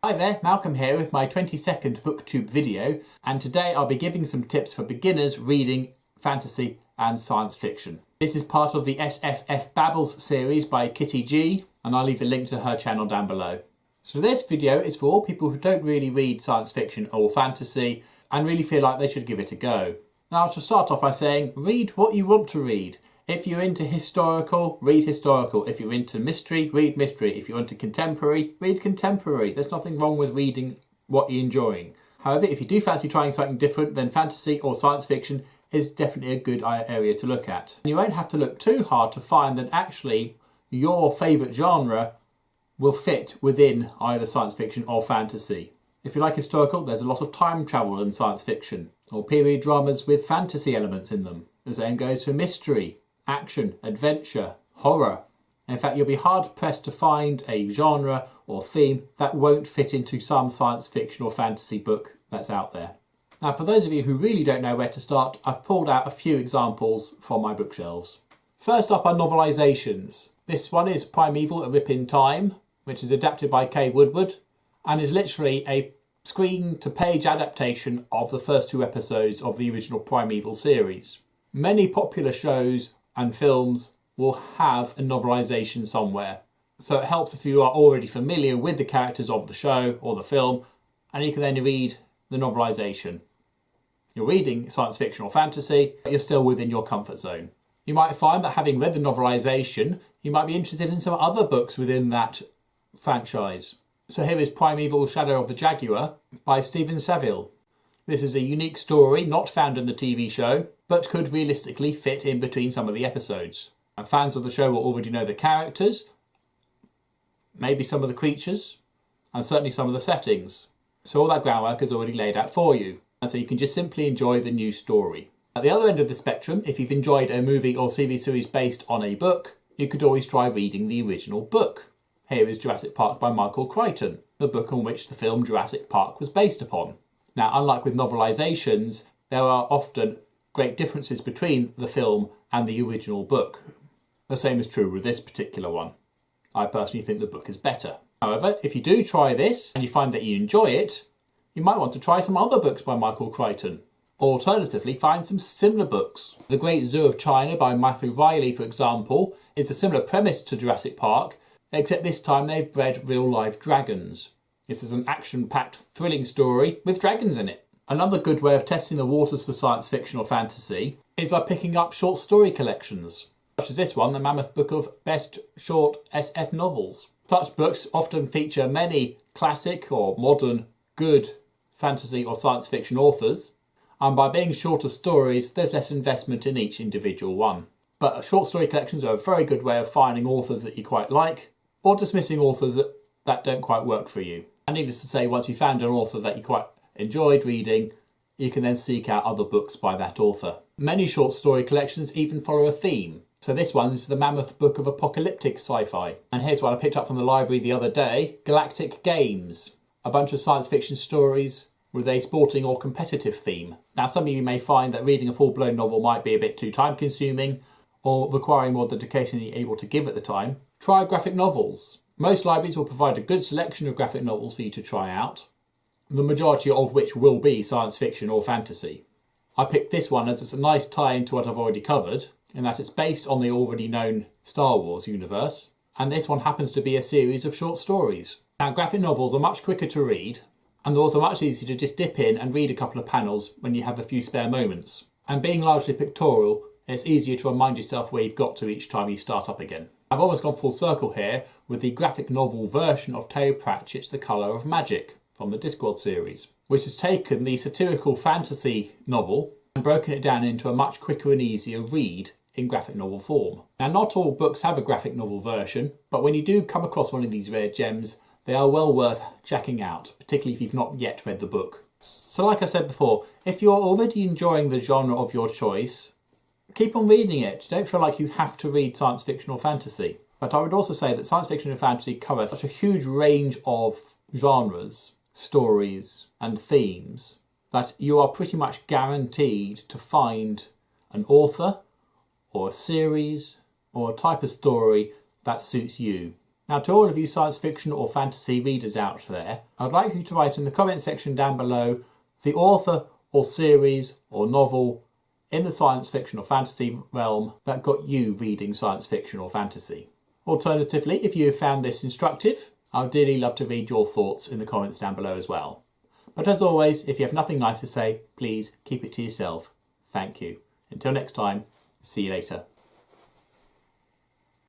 Hi there, Malcolm here with my 20-second Booktube video, and today I'll be giving some tips for beginners reading fantasy and science fiction. This is part of the SFF Babbles series by Kitty G, and I'll leave a link to her channel down below. So this video is for all people who don't really read science fiction or fantasy and really feel like they should give it a go. Now, to start off by saying, read what you want to read. If you're into historical, read historical. If you're into mystery, read mystery. If you're into contemporary, read contemporary. There's nothing wrong with reading what you're enjoying. However, if you do fancy trying something different, then fantasy or science fiction is definitely a good area to look at. And you won't have to look too hard to find that actually your favourite genre will fit within either science fiction or fantasy. If you like historical, there's a lot of time travel in science fiction, or period dramas with fantasy elements in them. The same goes for mystery, action, adventure, horror. In fact, you'll be hard pressed to find a genre or theme that won't fit into some science fiction or fantasy book that's out there. Now, for those of you who really don't know where to start, I've pulled out a few examples from my bookshelves. First up are Novelizations. This one is Primeval: A Rip in Time, which is adapted by Kay Woodward and is literally a screen-to-page adaptation of the first two episodes of the original Primeval series. Many popular shows and films will have a novelisation somewhere. So it helps if you are already familiar with the characters of the show or the film, and you can then read the novelisation. You're reading science fiction or fantasy, but you're still within your comfort zone. You might find that having read the novelisation, you might be interested in some other books within that franchise. So here is Primeval: Shadow of the Jaguar by Stephen Saville. This is a unique story not found in the TV show, but could realistically fit in between some of the episodes. And fans of the show will already know the characters, maybe some of the creatures, and certainly some of the settings. So all that groundwork is already laid out for you, and so you can just simply enjoy the new story. At the other end of the spectrum, if you've enjoyed a movie or TV series based on a book, you could always try reading the original book. Here is Jurassic Park by Michael Crichton, the book on which the film Jurassic Park was based upon. Now, unlike with novelizations, there are often great differences between the film and the original book. The same is true with this particular one. I personally think the book is better. However, if you do try this and you find that you enjoy it, you might want to try some other books by Michael Crichton. Or alternatively, find some similar books. The Great Zoo of China by Matthew Riley, for example, is a similar premise to Jurassic Park, except this time they've bred real live dragons. This is an action-packed, thrilling story with dragons in it. Another good way of testing the waters for science fiction or fantasy is by picking up short story collections, such as this one, the Mammoth Book of Best Short SF Novels. Such books often feature many classic or modern good fantasy or science fiction authors, and by being shorter stories, there's less investment in each individual one. But short story collections are a very good way of finding authors that you quite like, or dismissing authors that don't quite work for you. And needless to say, once you found an author that you quite enjoyed reading, you can then seek out other books by that author. Many short story collections even follow a theme. So this one is the Mammoth Book of Apocalyptic Sci-Fi. And here's one I picked up from the library the other day, Galactic Games, a bunch of science fiction stories with a sporting or competitive theme. Now, some of you may find that reading a full-blown novel might be a bit too time-consuming or requiring more dedication than you're able to give at the time. Try graphic novels. Most libraries will provide a good selection of graphic novels for you to try out, the majority of which will be science fiction or fantasy. I picked this one as it's a nice tie into what I've already covered, in that it's based on the already known Star Wars universe, and this one happens to be a series of short stories. Now, graphic novels are much quicker to read, and they're also much easier to just dip in and read a couple of panels when you have a few spare moments. And being largely pictorial, it's easier to remind yourself where you've got to each time you start up again. I've almost gone full circle here with the graphic novel version of Terry Pratchett's The Colour of Magic from the Discworld series, which has taken the satirical fantasy novel and broken it down into a much quicker and easier read in graphic novel form. Now, not all books have a graphic novel version, but when you do come across one of these rare gems, they are well worth checking out, particularly if you've not yet read the book. So like I said before, if you're already enjoying the genre of your choice, keep on reading it. Don't feel like you have to read science fiction or fantasy. But I would also say that science fiction and fantasy cover such a huge range of genres, stories and themes that you are pretty much guaranteed to find an author or a series or a type of story that suits you. Now, to all of you science fiction or fantasy readers out there, I'd like you to write in the comment section down below the author or series or novel in the science fiction or fantasy realm that got you reading science fiction or fantasy. Alternatively, if you have found this instructive, I'd dearly love to read your thoughts in the comments down below as well. But as always, if you have nothing nice to say, please keep it to yourself. Thank you. Until next time, see you later.